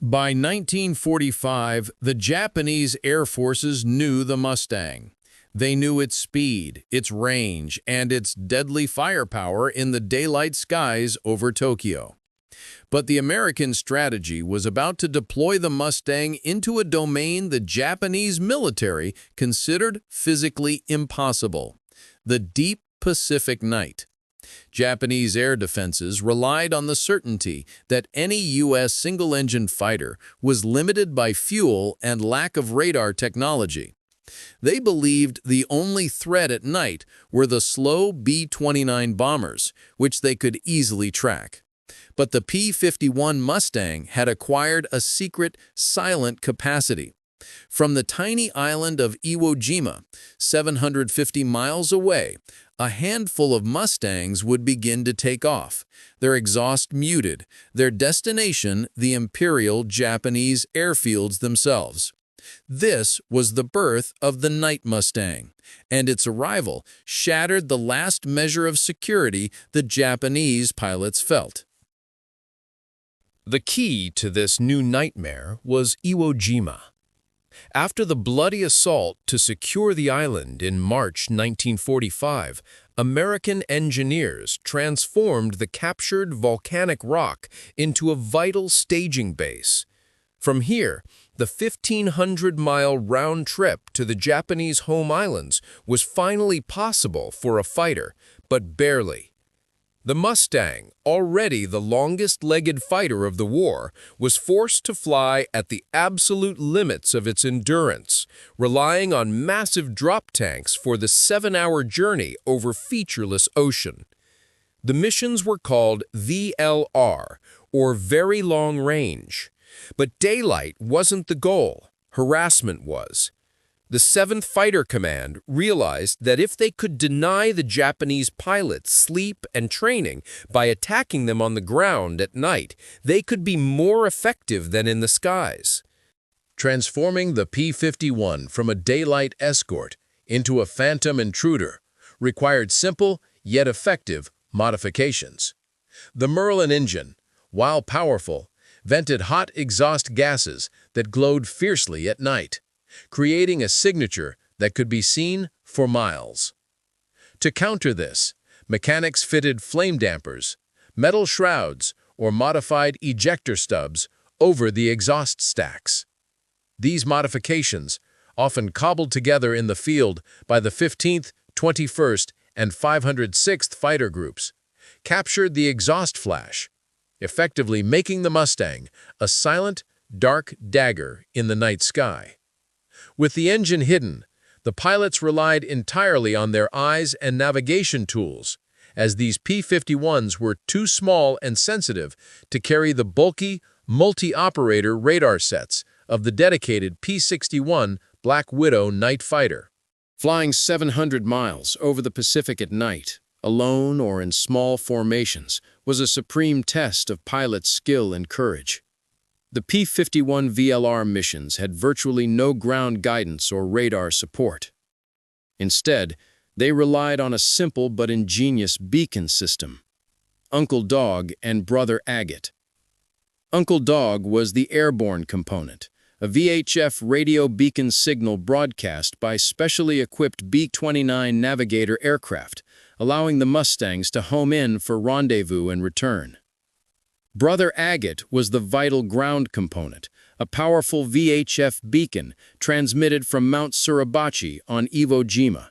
By 1945, the Japanese Air Forces knew the Mustang. They knew its speed, its range, and its deadly firepower in the daylight skies over Tokyo. But the American strategy was about to deploy the Mustang into a domain the Japanese military considered physically impossible: the deep Pacific night. Japanese air defenses relied on the certainty that any U.S. single-engine fighter was limited by fuel and lack of radar technology. They believed the only threat at night were the slow B-29 bombers, which they could easily track. But the P-51 Mustang had acquired a secret, silent capacity. From the tiny island of Iwo Jima, 750 miles away, a handful of Mustangs would begin to take off, their exhaust muted, their destination the Imperial Japanese Airfields themselves. This was the birth of the Night Mustang, and its arrival shattered the last measure of security the Japanese pilots felt. The key to this new nightmare was Iwo Jima. After the bloody assault to secure the island in March 1945, American engineers transformed the captured volcanic rock into a vital staging base. From here, the 1,500-mile round trip to the Japanese home islands was finally possible for a fighter, but barely. The Mustang, already the longest-legged fighter of the war, was forced to fly at the absolute limits of its endurance, relying on massive drop tanks for the 7-hour journey over featureless ocean. The missions were called VLR, or Very Long Range. But daylight wasn't the goal, harassment was. The 7th Fighter Command realized that if they could deny the Japanese pilots sleep and training by attacking them on the ground at night, they could be more effective than in the skies. Transforming the P-51 from a daylight escort into a phantom intruder required simple yet effective modifications. The Merlin engine, while powerful, vented hot exhaust gases that glowed fiercely at night, creating a signature that could be seen for miles. To counter this, mechanics fitted flame dampers, metal shrouds, or modified ejector stubs over the exhaust stacks. These modifications, often cobbled together in the field by the 15th, 21st, and 506th Fighter Groups, captured the exhaust flash, effectively making the Mustang a silent, dark dagger in the night sky. With the engine hidden, the pilots relied entirely on their eyes and navigation tools, as these P-51s were too small and sensitive to carry the bulky, multi-operator radar sets of the dedicated P-61 Black Widow night fighter. Flying 700 miles over the Pacific at night, alone or in small formations, was a supreme test of pilots' skill and courage. The P-51 VLR missions had virtually no ground guidance or radar support. Instead, they relied on a simple but ingenious beacon system: Uncle Dog and Brother Agate. Uncle Dog was the airborne component, a VHF radio beacon signal broadcast by specially equipped B-29 Navigator aircraft, allowing the Mustangs to home in for rendezvous and return. Brother Agate was the vital ground component, a powerful VHF beacon transmitted from Mount Suribachi on Iwo Jima.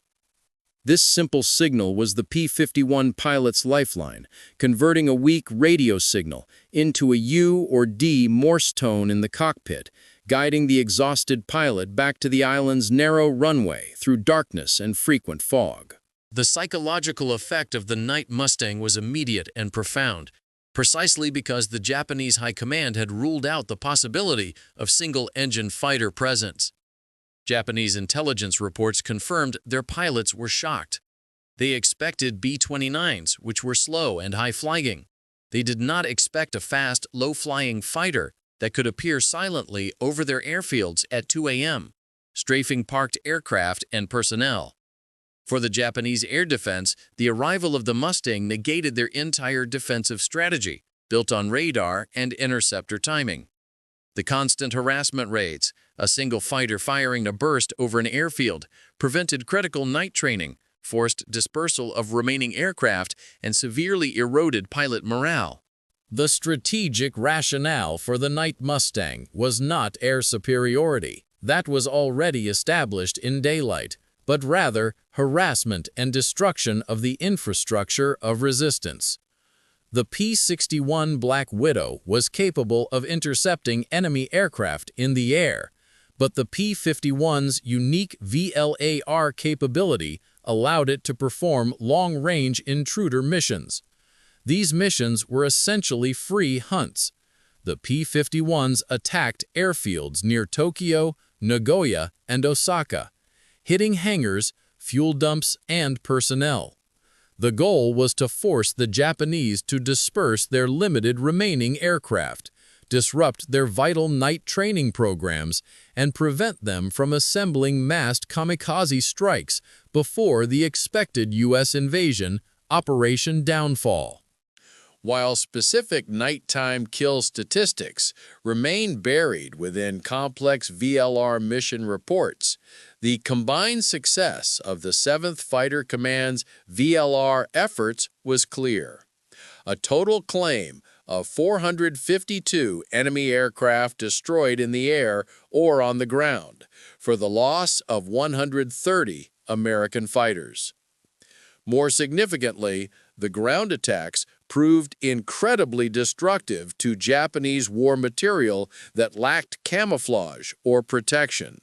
This simple signal was the P-51 pilot's lifeline, converting a weak radio signal into a U or D Morse tone in the cockpit, guiding the exhausted pilot back to the island's narrow runway through darkness and frequent fog. The psychological effect of the Night Mustang was immediate and profound, precisely because the Japanese High Command had ruled out the possibility of single-engine fighter presence. Japanese intelligence reports confirmed their pilots were shocked. They expected B-29s, which were slow and high-flying. They did not expect a fast, low-flying fighter that could appear silently over their airfields at 2 a.m., strafing parked aircraft and personnel. For the Japanese air defense, the arrival of the Mustang negated their entire defensive strategy, built on radar and interceptor timing. The constant harassment raids, a single fighter firing a burst over an airfield, prevented critical night training, forced dispersal of remaining aircraft, and severely eroded pilot morale. The strategic rationale for the Night Mustang was not air superiority. That was already established in daylight, but rather harassment and destruction of the infrastructure of resistance. The P-61 Black Widow was capable of intercepting enemy aircraft in the air, but the P-51's unique VLAR capability allowed it to perform long-range intruder missions. These missions were essentially free hunts. The P-51s attacked airfields near Tokyo, Nagoya, and Osaka, hitting hangars, fuel dumps, and personnel. The goal was to force the Japanese to disperse their limited remaining aircraft, disrupt their vital night training programs, and prevent them from assembling massed kamikaze strikes before the expected U.S. invasion, Operation Downfall. While specific nighttime kill statistics remain buried within complex VLR mission reports, the combined success of the 7th Fighter Command's VLR efforts was clear. A total claim of 452 enemy aircraft destroyed in the air or on the ground, for the loss of 130 American fighters. More significantly, the ground attacks proved incredibly destructive to Japanese war material that lacked camouflage or protection.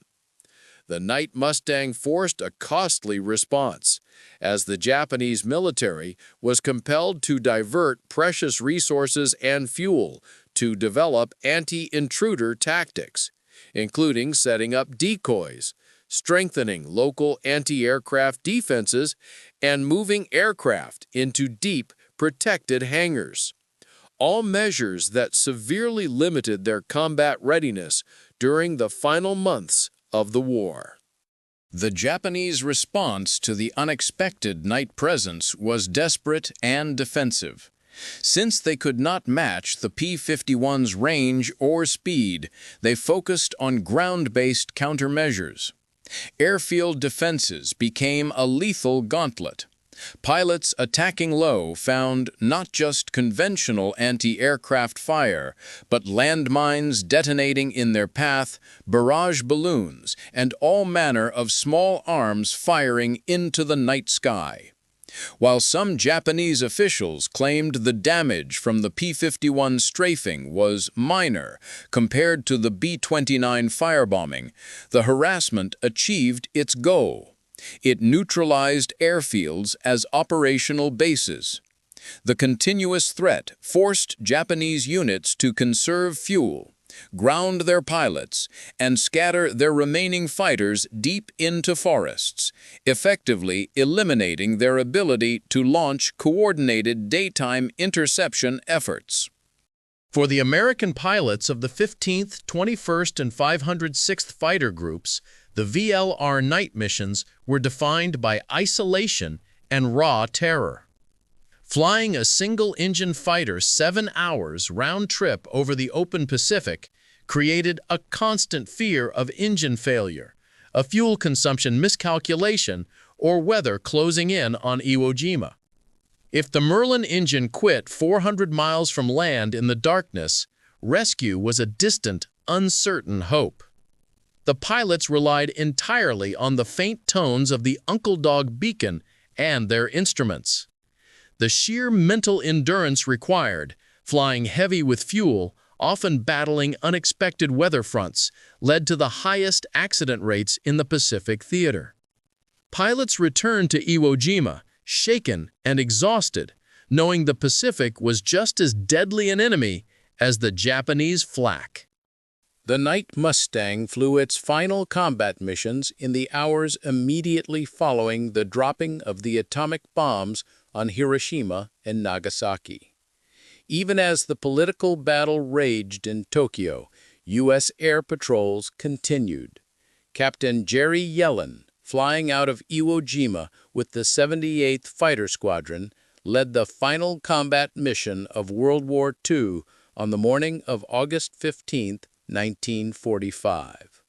The Night Mustang forced a costly response, as the Japanese military was compelled to divert precious resources and fuel to develop anti-intruder tactics, including setting up decoys, strengthening local anti-aircraft defenses, and moving aircraft into deep, protected hangars. All measures that severely limited their combat readiness during the final months of the war. The Japanese response to the unexpected night presence was desperate and defensive. Since they could not match the P-51's range or speed, they focused on ground-based countermeasures. Airfield defenses became a lethal gauntlet. Pilots attacking low found not just conventional anti-aircraft fire, but landmines detonating in their path, barrage balloons, and all manner of small arms firing into the night sky. While some Japanese officials claimed the damage from the P-51 strafing was minor compared to the B-29 firebombing, the harassment achieved its goal. It neutralized airfields as operational bases. The continuous threat forced Japanese units to conserve fuel, ground their pilots, and scatter their remaining fighters deep into forests, effectively eliminating their ability to launch coordinated daytime interception efforts. For the American pilots of the 15th, 21st, and 506th Fighter Groups, the VLR night missions were defined by isolation and raw terror. Flying a single-engine fighter 7 hours round-trip over the open Pacific created a constant fear of engine failure, a fuel consumption miscalculation, or weather closing in on Iwo Jima. If the Merlin engine quit 400 miles from land in the darkness, rescue was a distant, uncertain hope. The pilots relied entirely on the faint tones of the Uncle Dog beacon and their instruments. The sheer mental endurance required, flying heavy with fuel, often battling unexpected weather fronts, led to the highest accident rates in the Pacific theater. Pilots returned to Iwo Jima, shaken and exhausted, knowing the Pacific was just as deadly an enemy as the Japanese flak. The Night Mustang flew its final combat missions in the hours immediately following the dropping of the atomic bombs on Hiroshima and Nagasaki. Even as the political battle raged in Tokyo, U.S. air patrols continued. Captain Jerry Yellen, flying out of Iwo Jima with the 78th Fighter Squadron, led the final combat mission of World War II on the morning of August 15, 1945.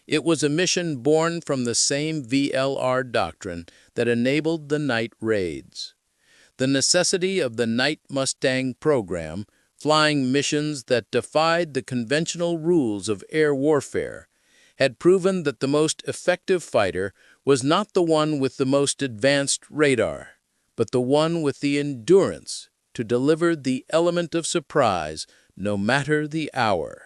It was a mission born from the same VLR doctrine that enabled the night raids. The necessity of the Night Mustang program, flying missions that defied the conventional rules of air warfare, had proven that the most effective fighter was not the one with the most advanced radar, but the one with the endurance to deliver the element of surprise no matter the hour.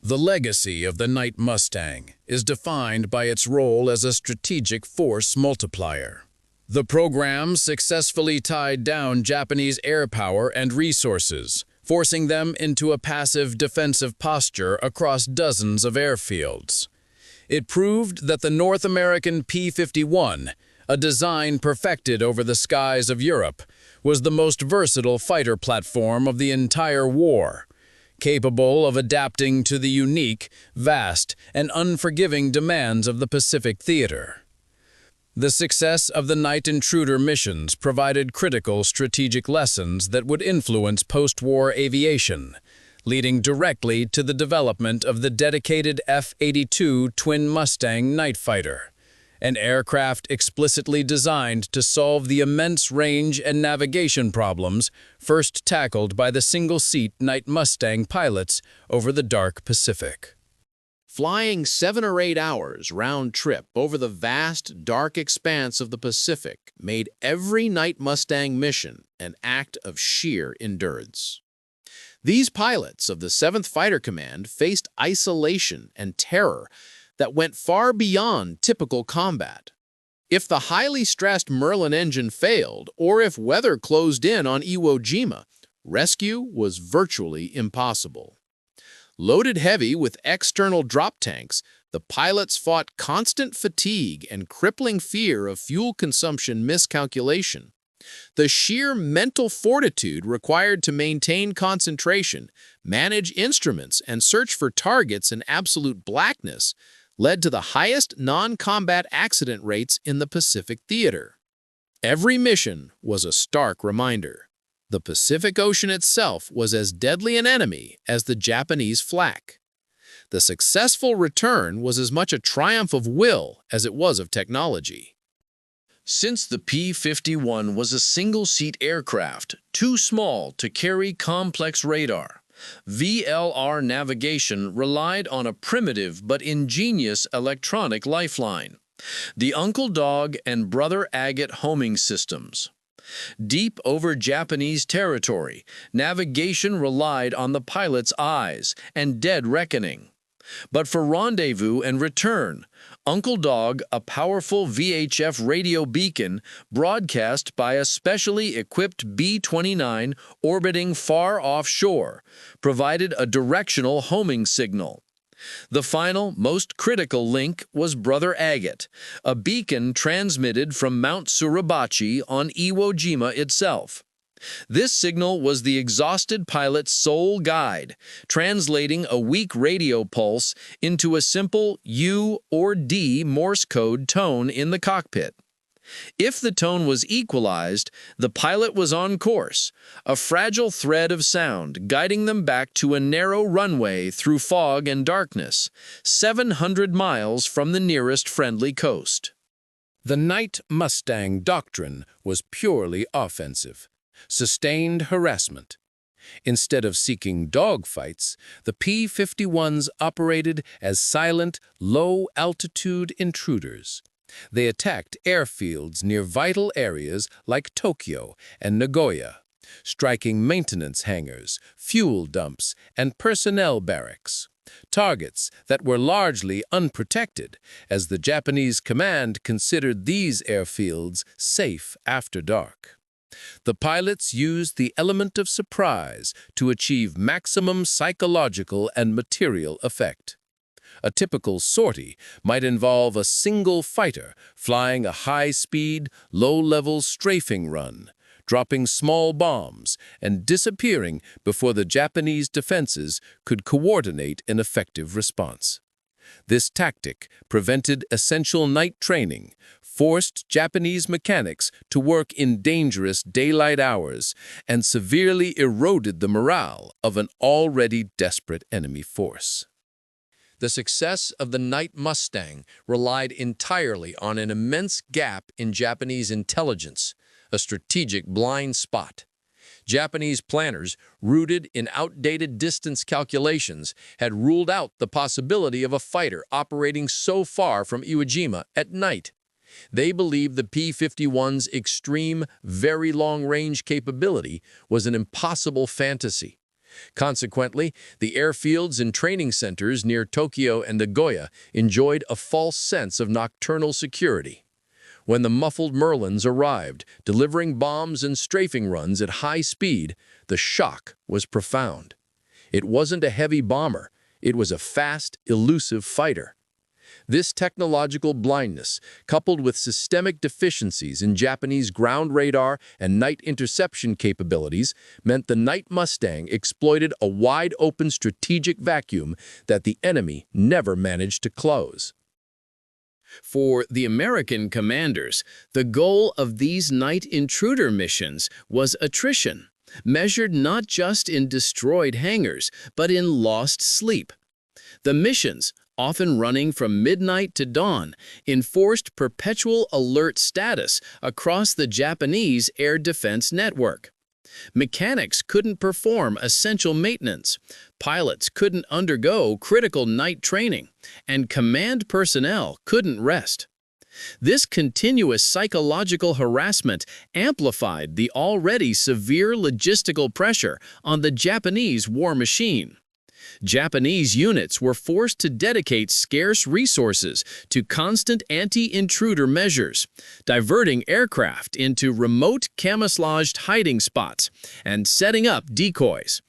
The legacy of the Night Mustang is defined by its role as a strategic force multiplier. The program successfully tied down Japanese air power and resources, forcing them into a passive defensive posture across dozens of airfields. It proved that the North American P-51, a design perfected over the skies of Europe, was the most versatile fighter platform of the entire war, capable of adapting to the unique, vast, and unforgiving demands of the Pacific theater. The success of the night intruder missions provided critical strategic lessons that would influence post-war aviation, leading directly to the development of the dedicated F-82 twin Mustang night fighter, an aircraft explicitly designed to solve the immense range and navigation problems first tackled by the single-seat Night Mustang pilots over the dark Pacific. Flying 7 or 8 hours round trip over the vast, dark expanse of the Pacific made every Night Mustang mission an act of sheer endurance. These pilots of the 7th Fighter Command faced isolation and terror that went far beyond typical combat. If the highly stressed Merlin engine failed, or if weather closed in on Iwo Jima, rescue was virtually impossible. Loaded heavy with external drop tanks, the pilots fought constant fatigue and crippling fear of fuel consumption miscalculation. The sheer mental fortitude required to maintain concentration, manage instruments, and search for targets in absolute blackness led to the highest non-combat accident rates in the Pacific theater. Every mission was a stark reminder. The Pacific Ocean itself was as deadly an enemy as the Japanese flak. The successful return was as much a triumph of will as it was of technology. Since the P-51 was a single-seat aircraft, too small to carry complex radar, VLR navigation relied on a primitive but ingenious electronic lifeline, the Uncle Dog and Brother Agate homing systems. Deep over Japanese territory, navigation relied on the pilot's eyes and dead reckoning. But for rendezvous and return, Uncle Dog, a powerful VHF radio beacon broadcast by a specially equipped B-29 orbiting far offshore, provided a directional homing signal. The final, most critical link was Brother Agate, a beacon transmitted from Mount Suribachi on Iwo Jima itself. This signal was the exhausted pilot's sole guide, translating a weak radio pulse into a simple U or D Morse code tone in the cockpit. If the tone was equalized, the pilot was on course, a fragile thread of sound guiding them back to a narrow runway through fog and darkness, 700 miles from the nearest friendly coast. The Night Mustang doctrine was purely offensive, sustained harassment. Instead of seeking dogfights, the P-51s operated as silent, low-altitude intruders. They attacked airfields near vital areas like Tokyo and Nagoya, striking maintenance hangars, fuel dumps, and personnel barracks, targets that were largely unprotected, as the Japanese command considered these airfields safe after dark. The pilots used the element of surprise to achieve maximum psychological and material effect. A typical sortie might involve a single fighter flying a high-speed, low-level strafing run, dropping small bombs and disappearing before the Japanese defenses could coordinate an effective response. This tactic prevented essential night training, forced Japanese mechanics to work in dangerous daylight hours, and severely eroded the morale of an already desperate enemy force. The success of the Night Mustang relied entirely on an immense gap in Japanese intelligence, a strategic blind spot. Japanese planners, rooted in outdated distance calculations, had ruled out the possibility of a fighter operating so far from Iwo Jima at night. They believed the P-51's extreme, very long-range capability was an impossible fantasy. Consequently, the airfields and training centers near Tokyo and Nagoya enjoyed a false sense of nocturnal security. When the muffled Merlins arrived, delivering bombs and strafing runs at high speed, the shock was profound. It wasn't a heavy bomber, it was a fast, elusive fighter. This technological blindness, coupled with systemic deficiencies in Japanese ground radar and night interception capabilities, meant the Night Mustang exploited a wide-open strategic vacuum that the enemy never managed to close. For the American commanders, the goal of these night intruder missions was attrition, measured not just in destroyed hangars, but in lost sleep. The missions, often running from midnight to dawn, enforced perpetual alert status across the Japanese air defense network. Mechanics couldn't perform essential maintenance, pilots couldn't undergo critical night training, and command personnel couldn't rest. This continuous psychological harassment amplified the already severe logistical pressure on the Japanese war machine. Japanese units were forced to dedicate scarce resources to constant anti-intruder measures, diverting aircraft into remote camouflaged hiding spots and setting up decoys.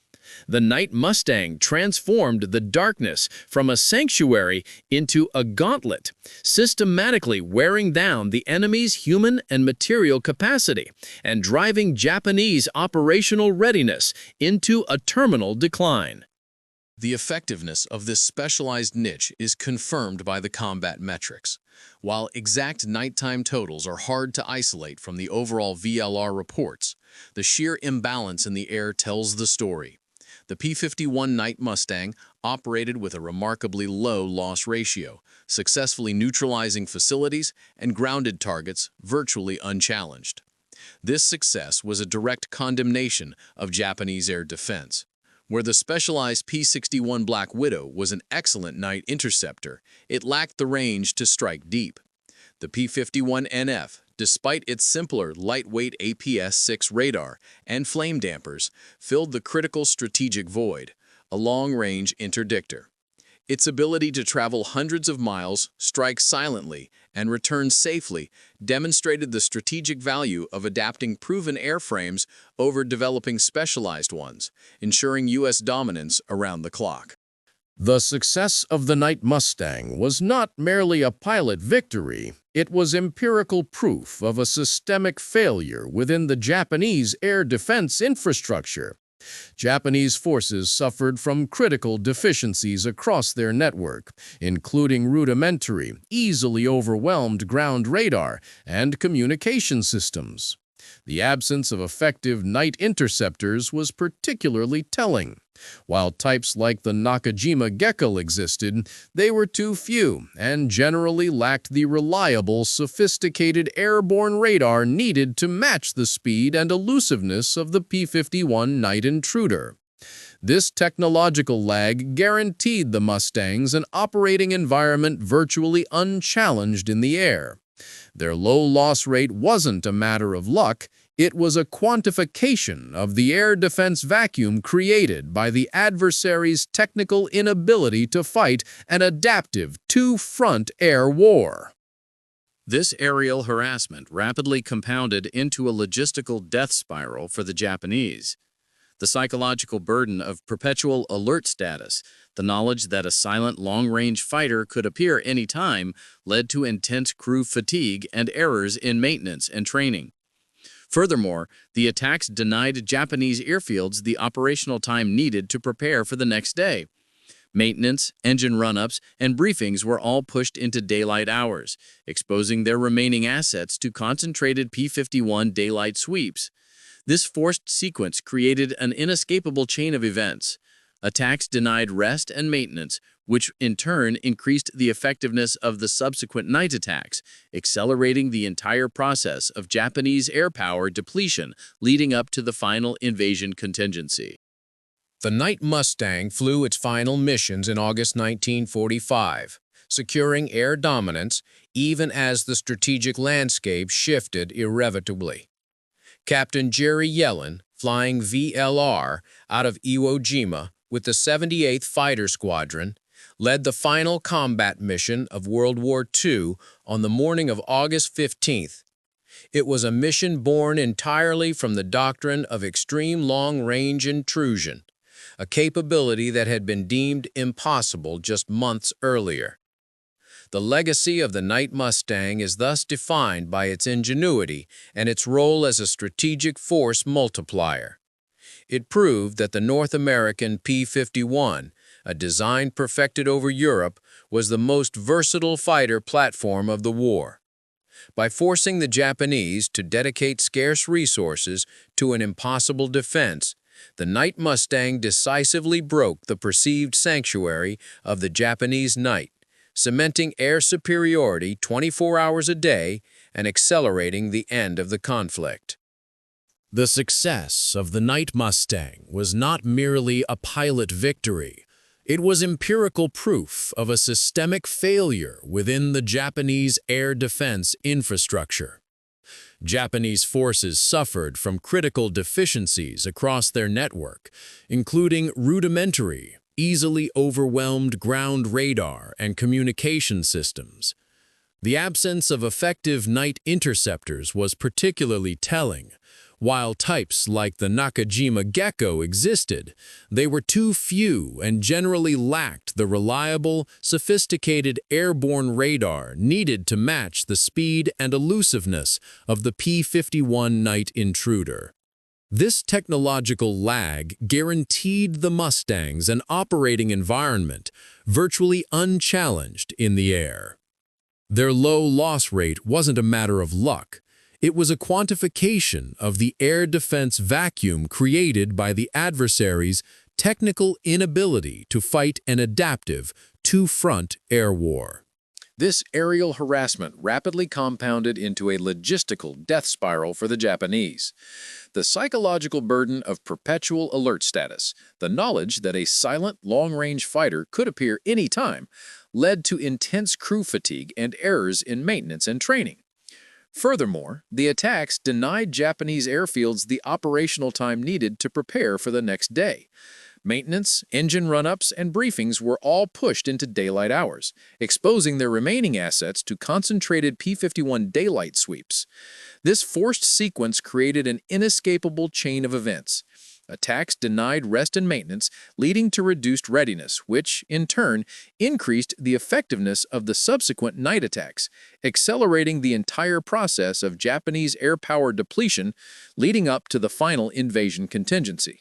The Night Mustang transformed the darkness from a sanctuary into a gauntlet, systematically wearing down the enemy's human and material capacity and driving Japanese operational readiness into a terminal decline. The effectiveness of this specialized niche is confirmed by the combat metrics. While exact nighttime totals are hard to isolate from the overall VLR reports, the sheer imbalance in the air tells the story. The P-51 Night Mustang operated with a remarkably low loss ratio, successfully neutralizing facilities and grounded targets virtually unchallenged. This success was a direct condemnation of Japanese air defense. Where the specialized P-61 Black Widow was an excellent night interceptor, it lacked the range to strike deep. The P-51 NF, despite its simpler, lightweight APS-6 radar and flame dampers, filled the critical strategic void, a long-range interdictor. Its ability to travel hundreds of miles, strike silently, and return safely demonstrated the strategic value of adapting proven airframes over developing specialized ones, ensuring U.S. dominance around the clock. The success of the Night Mustang was not merely a pilot victory, it was empirical proof of a systemic failure within the Japanese air defense infrastructure. Japanese forces suffered from critical deficiencies across their network, including rudimentary, easily overwhelmed ground radar and communication systems. The absence of effective night interceptors was particularly telling. While types like the Nakajima Gekko existed, they were too few and generally lacked the reliable, sophisticated airborne radar needed to match the speed and elusiveness of the P-51 night intruder. This technological lag guaranteed the Mustangs an operating environment virtually unchallenged in the air. Their low loss rate wasn't a matter of luck, it was a quantification of the air defense vacuum created by the adversary's technical inability to fight an adaptive two-front air war. This aerial harassment rapidly compounded into a logistical death spiral for the Japanese. The psychological burden of perpetual alert status, the knowledge that a silent long-range fighter could appear any time, led to intense crew fatigue and errors in maintenance and training. Furthermore, the attacks denied Japanese airfields the operational time needed to prepare for the next day. Maintenance, engine run-ups, and briefings were all pushed into daylight hours, exposing their remaining assets to concentrated P-51 daylight sweeps. This forced sequence created an inescapable chain of events. Attacks denied rest and maintenance, which in turn increased the effectiveness of the subsequent night attacks, accelerating the entire process of Japanese air power depletion leading up to the final invasion contingency. The Night Mustang flew its final missions in August 1945, securing air dominance even as the strategic landscape shifted irrevocably. Captain Jerry Yellen, flying VLR out of Iwo Jima with the 78th Fighter Squadron, led the final combat mission of World War II on the morning of August 15th. It was a mission born entirely from the doctrine of extreme long-range intrusion, a capability that had been deemed impossible just months earlier. The legacy of the Night Mustang is thus defined by its ingenuity and its role as a strategic force multiplier. It proved that the North American P-51, a design perfected over Europe, was the most versatile fighter platform of the war. By forcing the Japanese to dedicate scarce resources to an impossible defense, the Night Mustang decisively broke the perceived sanctuary of the Japanese night, cementing air superiority 24 hours a day and accelerating the end of the conflict. The success of the Night Mustang was not merely a pilot victory. It was empirical proof of a systemic failure within the Japanese air defense infrastructure. Japanese forces suffered from critical deficiencies across their network, including rudimentary, easily overwhelmed ground radar and communication systems. The absence of effective night interceptors was particularly telling. While types like the Nakajima Gecko existed, they were too few and generally lacked the reliable, sophisticated airborne radar needed to match the speed and elusiveness of the P-51 night intruder. This technological lag guaranteed the Mustangs an operating environment virtually unchallenged in the air. Their low loss rate wasn't a matter of luck. It was a quantification of the air defense vacuum created by the adversary's technical inability to fight an adaptive two-front air war. This aerial harassment rapidly compounded into a logistical death spiral for the Japanese. The psychological burden of perpetual alert status, the knowledge that a silent, long-range fighter could appear any time, led to intense crew fatigue and errors in maintenance and training. Furthermore, the attacks denied Japanese airfields the operational time needed to prepare for the next day. Maintenance, engine run-ups, and briefings were all pushed into daylight hours, exposing their remaining assets to concentrated P-51 daylight sweeps. This forced sequence created an inescapable chain of events. Attacks denied rest and maintenance, leading to reduced readiness, which, in turn, increased the effectiveness of the subsequent night attacks, accelerating the entire process of Japanese air power depletion leading up to the final invasion contingency.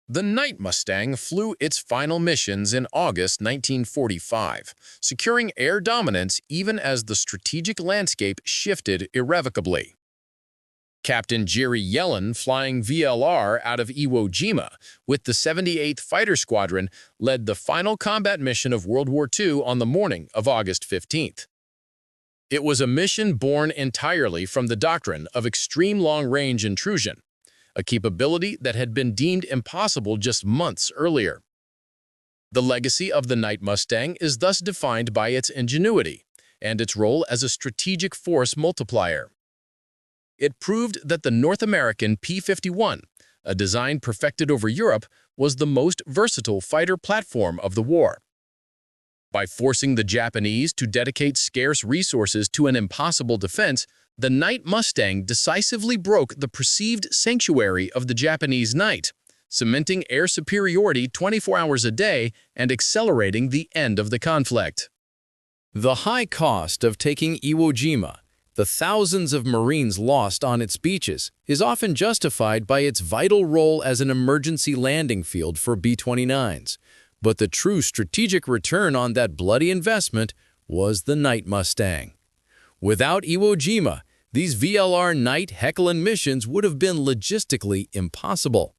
The Night Mustang flew its final missions in August 1945, securing air dominance even as the strategic landscape shifted irrevocably. Captain Jerry Yellen, flying VLR out of Iwo Jima with the 78th Fighter Squadron, led the final combat mission of World War II on the morning of August 15th. It was a mission born entirely from the doctrine of extreme long-range intrusion, a capability that had been deemed impossible just months earlier. The legacy of the Night Mustang is thus defined by its ingenuity and its role as a strategic force multiplier. It proved that the North American P-51, a design perfected over Europe, was the most versatile fighter platform of the war. By forcing the Japanese to dedicate scarce resources to an impossible defense, the Night Mustang decisively broke the perceived sanctuary of the Japanese night, cementing air superiority 24 hours a day and accelerating the end of the conflict. The high cost of taking Iwo Jima, the thousands of Marines lost on its beaches, is often justified by its vital role as an emergency landing field for B-29s. But the true strategic return on that bloody investment was the Night Mustang. Without Iwo Jima, these VLR night Heckler missions would have been logistically impossible.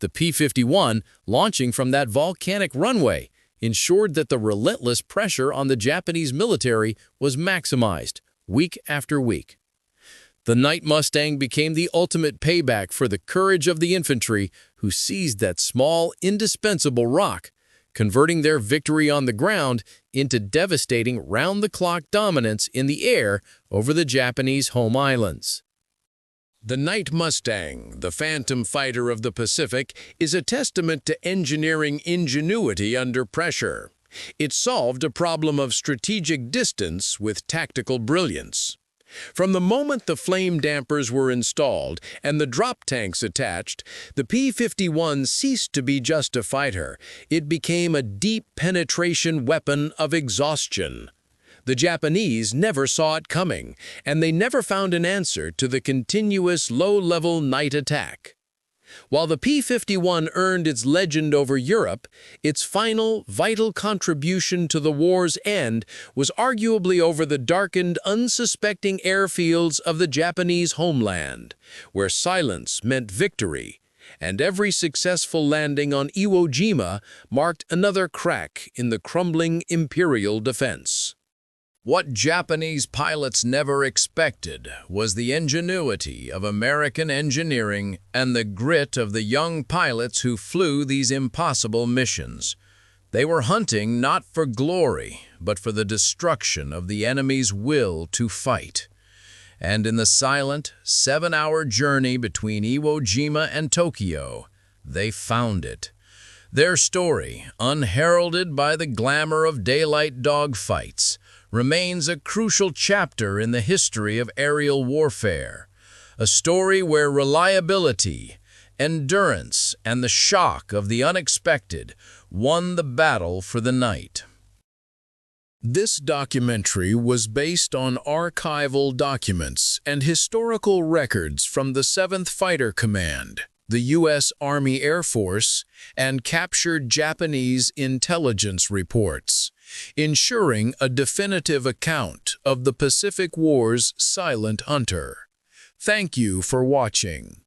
The P-51, launching from that volcanic runway, ensured that the relentless pressure on the Japanese military was maximized week after week. The Night Mustang became the ultimate payback for the courage of the infantry who seized that small, indispensable rock, converting their victory on the ground into devastating round-the-clock dominance in the air over the Japanese home islands. The Night Mustang, the phantom fighter of the Pacific, is a testament to engineering ingenuity under pressure. It solved a problem of strategic distance with tactical brilliance. From the moment the flame dampers were installed and the drop tanks attached, the P-51 ceased to be just a fighter. It became a deep penetration weapon of exhaustion. The Japanese never saw it coming, and they never found an answer to the continuous low-level night attack. While the P-51 earned its legend over Europe, its final, vital contribution to the war's end was arguably over the darkened, unsuspecting airfields of the Japanese homeland, where silence meant victory, and every successful landing on Iwo Jima marked another crack in the crumbling imperial defense. What Japanese pilots never expected was the ingenuity of American engineering and the grit of the young pilots who flew these impossible missions. They were hunting not for glory, but for the destruction of the enemy's will to fight. And in the silent, 7-hour journey between Iwo Jima and Tokyo, they found it. Their story, unheralded by the glamour of daylight dogfights, remains a crucial chapter in the history of aerial warfare, a story where reliability, endurance, and the shock of the unexpected won the battle for the night. This documentary was based on archival documents and historical records from the 7th Fighter Command, the U.S. Army Air Force, and captured Japanese intelligence reports, ensuring a definitive account of the Pacific War's silent hunter. Thank you for watching.